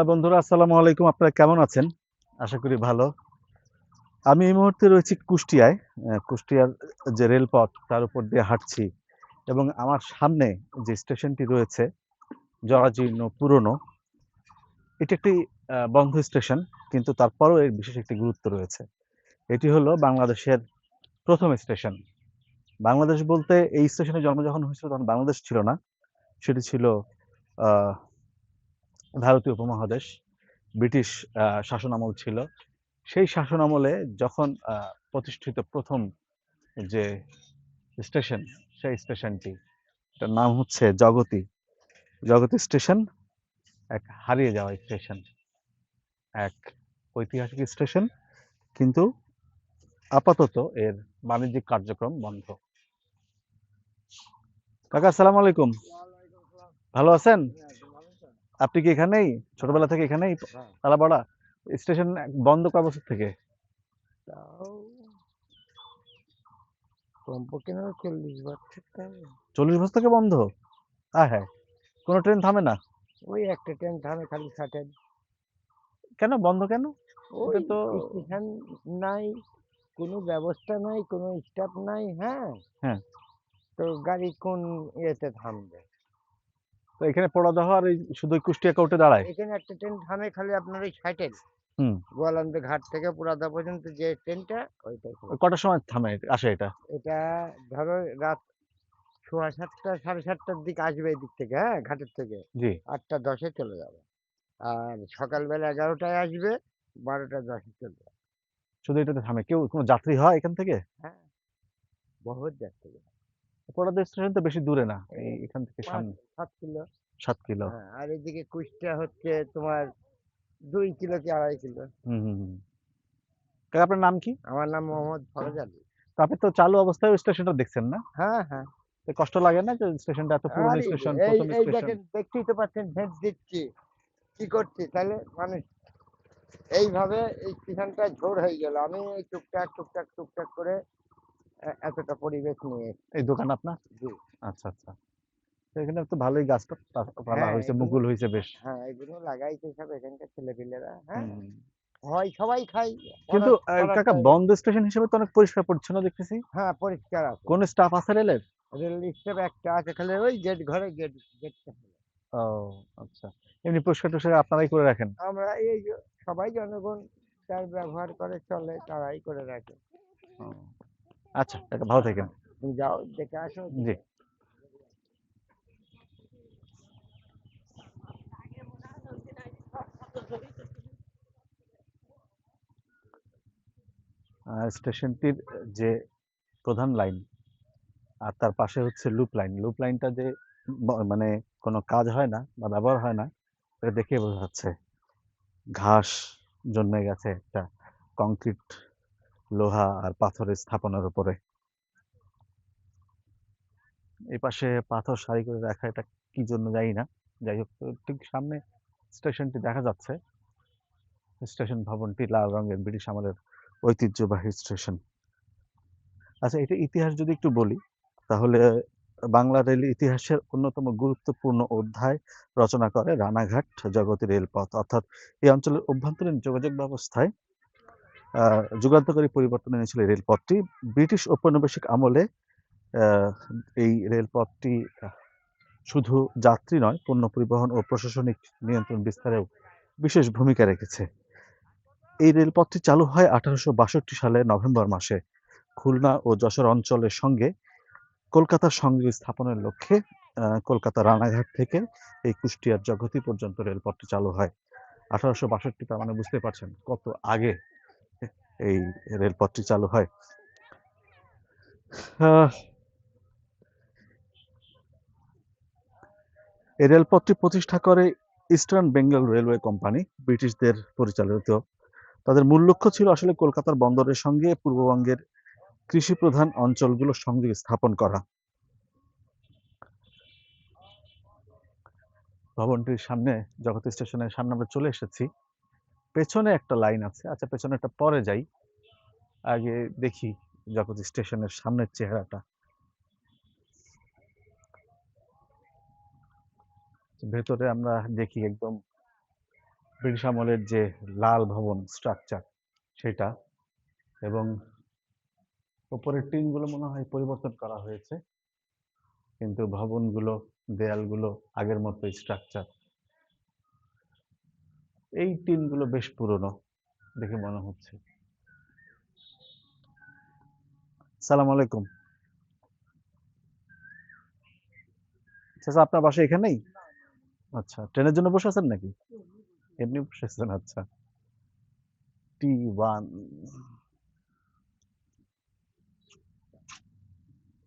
বন্ধুরা আসসালামু আলাইকুম। আপনারা কেমন আছেন? আশা করি ভালো। আমি এই মুহূর্তে রয়েছি কুষ্টিয়ায়। কুষ্টিয়ার যে রেলপথ তার উপর দিয়ে হাঁটছি এবং আমার সামনে যে স্টেশনটি রয়েছে জরাজীর্ণ, পুরনো। এটি একটি বন্ধ স্টেশন, কিন্তু তারপরেও এর বিশেষ একটি গুরুত্ব রয়েছে। এটি হলো বাংলাদেশের ১ম স্টেশন। বাংলাদেশ বলতে এই স্টেশনের জন্ম যখন হয়েছিল তখন বাংলাদেশ ছিল না। সেটি ছিল আ ভারতীয় উপমহাদেশ। ব্রিটিশ শাসনামল ছিল। সেই শাসনামলে যখন প্রতিষ্ঠিত ১ম যে স্টেশন, সেই স্টেশনটি, এটার নাম হচ্ছে জগতী। জগতী স্টেশন এক হারিয়ে যাওয়া স্টেশন, এক ঐতিহাসিক স্টেশন। কিন্তু আপাতত এর বাণিজ্যিক কার্যক্রম বন্ধ। কাকা আসসালামু আলাইকুম। ওয়ালাইকুম আসসালাম। ভালো আছেন? হ্যাঁ, একদম ভালো আছেন? আপনি কি এখানেই? হ্যাঁ, ছোটবেলা থেকে এখানেই হ্যাঁ। তালাপাড়া? স্টেশন বন্ধ কয় বছর থেকে? তাও কমপক্ষে না ৪০ বছর তো হবে। ৪০ বছর থেকে বন্ধ? আয় হায়! কোনো ট্রেন থামে না? ওই একটা ট্রেন থামে খালি ছাটেন। কেন বন্ধ কেন? ওই এটা তো স্টেশন নাই, কোনো ব্যবস্থা নাই, কোনো স্টাফ নাই, হ্যাঁ? হ্যাঁ, তো গাড়ি কোন ইয়েতে থামবে? তো এখানে পোড়াদহ আর এই শুধু ওই কুষ্টিয়া কোর্টে দাঁড়ায়? এখানে একটা ট্রেন থামে খালি আপনার ওই ছাটেন। হুম। গোয়ালন্দ ঘাট থেকে পুরাদা পর্যন্ত যে ট্রেনটা ওইটাই খালি। ওই কটার সময় থামে আসে এটা? এটা ধরো রাত ৭:৩০ ৭:৩০টার দিকে আসবে এদিক থেকে, হ্যাঁ? ঘাটের থেকে। জি। ৮:১০ চলে যাবে। আর সকালবেলা ১১টায় আসবে, ১২:১০ চলে যাবে। শুধু এটাতে থামে। কেউ কোনো যাত্রী হয় এখান থেকে? হ্যাঁ, বহুত যাত্রী। পোড়াদহ স্টেশন তো বেশি দূরে না। এই এখান থেকে সামনে ৫-৭ কিলো। ৭ কিলো। হ্যাঁ, আর এদিকে কুষ্টিয়া হচ্ছে তোমার ২ কিলো কি ২.৫ কিলো। হুম, হুম, হুম। কাকা আপনার নাম কি? আমার নাম মোহাম্মদ ফরজ আলী। তো আপনি তো চালু অবস্থায় ওই স্টেশনটা দেখছেন না? হ্যাঁ, হ্যাঁ। তো কষ্ট লাগে না যে স্টেশনটা এত পুরনো আরে স্টেশন, এই ১ম এই স্টেশন? দেখেন দেখতেই তো পাচ্ছেন ভেট দিচ্ছি। কি করছি তাহলে মানুষ এইভাবে এই স্টেশনটা ঝোড় হয়ে গেল। আমি এই টুকটাক করে এতটা পরিবেশ নিয়ে এই এসেছি। দোকান আপনার? জি। আচ্ছা, আচ্ছা। তো এখানে তো ভালোই গাছপালা হ্যাঁ, হইছে, এগুলো মুকুল হইছে বেশ। হ্যাঁ, এগুলো লাগাইছে সব এখানকার ছেলেপিলেরা। হ্যাঁ, হুম। হয় সবাই খায়। কিন্তু পড়ার কাকা টাইমে বন্ধ স্টেশন হিসেবে তো অনেক পরিষ্কার পরিচ্ছন্ন দেখতেছি। হ্যাঁ, পরিষ্কার আছে। কোন স্টাফ আছে রেলের? রেল স্টাফ একটা আছে খালি ওই গেট ঘরে গেটটা খোলা। ও আচ্ছা। এমনি পরিষ্কার-টরিষ্কার আপনারাই করে রাখেন? আমরা এই যে সবাই জনগণ যার ব্যবহার করে চলে তারাই করে রাখে। ও আচ্ছা, কাকা ভালো থাকেন। হ্যাঁ, তুমি যাও দেখে আসো জি। ওদিকে। স্টেশনটির যে প্রধান লাইন আর তার পাশে হচ্ছে লুপ লাইন। লুপ লাইনটা যে মানে কোনো কাজ হয় না বা ব্যবহার হয় না, এটা দেখেই বোঝা যাচ্ছে। ঘাস জন্মে গেছে একটা কংক্রিট, লোহা আর পাথরের স্থাপনার উপরে। এই পাশে পাথর সারি করে রাখা, এটা কি জন্য জানি না। যাই হোক, ঠিক সামনে স্টেশনটি দেখা যাচ্ছে। স্টেশন ভবনটি লাল রঙের, ব্রিটিশ আমলের ঐতিহ্যবাহী স্টেশন। আচ্ছা, এটা ইতিহাস যদি একটু বলি, তাহলে বাংলা রেল ইতিহাসের অন্যতম গুরুত্বপূর্ণ অধ্যায় রচনা করে রানাঘাট জগতী রেলপথ। অর্থাৎ এই অঞ্চলের অভ্যন্তরীণ যোগাযোগ ব্যবস্থায় যুগান্তকারী পরিবর্তন এনেছিল এই রেলপথটি। ব্রিটিশ ঔপনিবেশিক আমলে এই রেলপথটি শুধু যাত্রী নয়, পণ্য পরিবহন ও প্রশাসনিক নিয়ন্ত্রণ বিস্তারেও বিশেষ ভূমিকা রেখেছে। এই রেলপথটি চালু হয় ১৮৬২ সালের নভেম্বর মাসে। খুলনা ও যশোর অঞ্চলের সঙ্গে কলকাতার সংযোগ স্থাপনের লক্ষ্যে কলকাতা রানাঘাট থেকে এই কুষ্টিয়ার জগতী পর্যন্ত রেলপথটি চালু হয়। ১৮৬২, তার মানে বুঝতে পারছেন কত আগে এই রেলপথটি চালু হয়। আহ, এই রেলপথটি প্রতিষ্ঠা করে ইস্টার্ন বেঙ্গল রেলওয়ে কোম্পানি, ব্রিটিশদের পরিচালিত। তাদের মূল লক্ষ্য ছিল আসলে কলকাতার বন্দরের সঙ্গে পূর্ববঙ্গের কৃষি প্রধান অঞ্চলগুলোর সংযোগ স্থাপন করা। ভবনটির সামনে, জগতী স্টেশনের সামনে আমরা চলে এসেছি। পেছনে একটা লাইন আছে। আচ্ছা, পেছনেরটা পরে যাই। আগে দেখি জগতী স্টেশনের সামনের চেহারাটা। ভেতরে আমরা দেখি একদম ব্রিটিশ আমলের যে লাল ভবন স্ট্রাকচার সেটা, এবং উপরের টিনগুলো মনে হয় পরিবর্তন করা হয়েছে, কিন্তু ভবনগুলো, দেয়ালগুলো আগের মতোই স্ট্রাকচার। এই টিনগুলো বেশ পুরনো দেখে মনে হচ্ছে। সালাম আলাইকুম। চাচা, আপনার বাসা এখানেই? আচ্ছা, ট্রেনের জন্য বসে আছেন নাকি? এমনি বসে আছেন, আচ্ছা। T1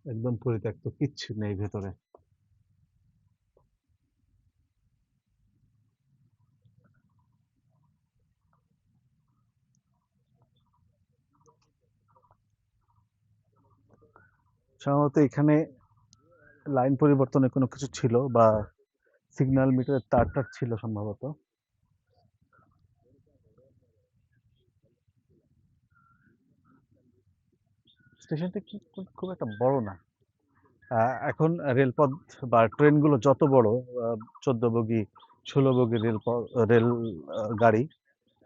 একদম পরিত্যক্ত, কিচ্ছু নেই ভেতরে। সম্ভবত এখানে লাইন পরিবর্তনের কোনো কিছু ছিল, বা সিগন্যাল মিটারের তার টার ছিল সম্ভবত। স্টেশনটা কি খুব একটা বড় না। এখন রেলপথ বা ট্রেনগুলো যত বড়, 14 বগি 16 বগি রেল গাড়ি,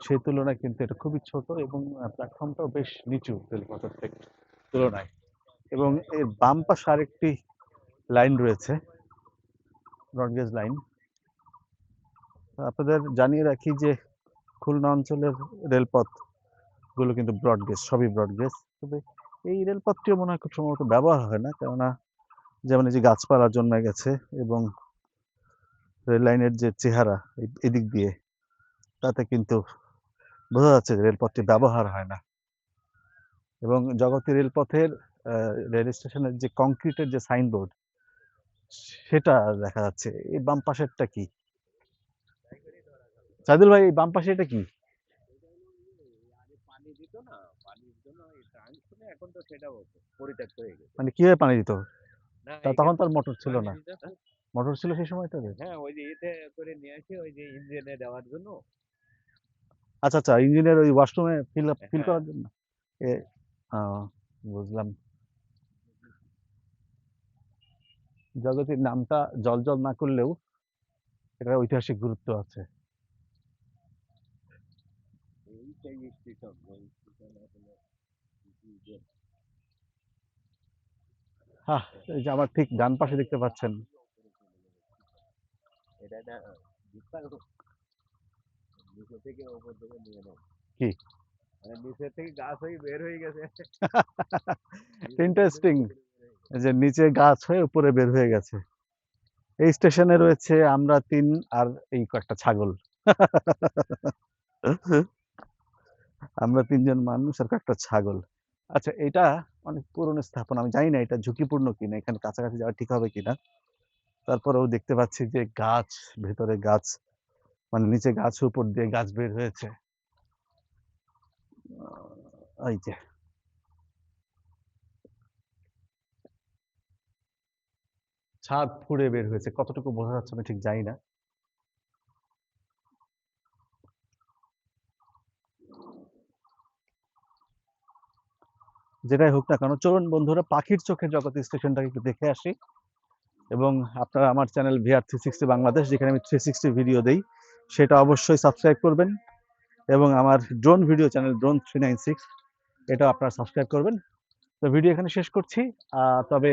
সেই তুলনায় কিন্তু এটা খুবই ছোট, এবং প্ল্যাটফর্মটাও বেশ নিচু রেলপথের থেকে তুলনায়। এবং এর বাম পাশে আরেকটি লাইন রয়েছে, ব্রডগেজ লাইন। আপনাদের জানিয়ে রাখি যে খুলনা অঞ্চলের রেলপথ গুলো কিন্তু ব্রডগেজ, সবই ব্রডগেজ। তবে এই রেলপথটিও মনে হয় খুব সম্ভবত ব্যবহার হয় না, কেননা যেমন এই যে গাছপালা জন্মে গেছে, এবং রেল লাইনের যে চেহারা এদিক দিয়ে, তাতে কিন্তু বোঝা যাচ্ছে যে রেলপথটি ব্যবহার হয় না। এবং জগতী রেলপথের রেল স্টেশনের যে কংক্রিটের যে সাইনবোর্ড, সেটা দেখা যাচ্ছে। এই বাম পাশেরটা কি? সাইদুল ভাই, এই বাম পাশে এটা কি? মানে কিভাবে পানি দিত? তখন তো আর মোটর ছিল না। মোটর ছিল সেই সময়টাতে? আচ্ছা আচ্ছা, ইঞ্জিনের ওই ওয়াশরুমে ফিল করার জন্য। এ, বুঝলাম। জগতের নামটা জল না করলেও এটার ঐতিহাসিক গুরুত্ব আছে। হ্যাঁ, এই যে আমার ঠিক ডান পাশে দেখতে পাচ্ছেন, কি ইন্টারেস্টিং, যে নিচে গাছ হয়ে উপরে বের হয়ে গেছে। এই স্টেশনে রয়েছে আমরা তিন, আর এই কয়েকটা ছাগল। আমরা তিনজন মানুষ আর কয়েকটা ছাগল। আচ্ছা, এটা অনেক পুরনো স্থাপনা, আমি জানি না এটা ঝুঁকিপূর্ণ কিনা, এখানে কাছাকাছি যাওয়া ঠিক হবে কিনা। তারপরেও দেখতে পাচ্ছি যে গাছ, ভেতরে গাছ, মানে নিচে গাছ, উপর দিয়ে গাছ বের হয়েছে। এই যে ছাদ ফুঁড়ে বের হয়েছে, কতটুকু বোঝা যাচ্ছে আমি ঠিক জানি না। যেটাই হোক না কেন, চলুন বন্ধুরা, পাখির চোখে জগৎ স্টেশনটাকে একটু দেখে আসি। এবং আপনারা আমার চ্যানেল VR360 বাংলাদেশ, যেখানে আমি 360 ভিডিও দেই, সেটা অবশ্যই সাবস্ক্রাইব করবেন। এবং আমার ড্রোন ভিডিও চ্যানেল Drone396, এটা আপনারা সাবস্ক্রাইব করবেন। তো ভিডিও এখানে শেষ করছি। তবে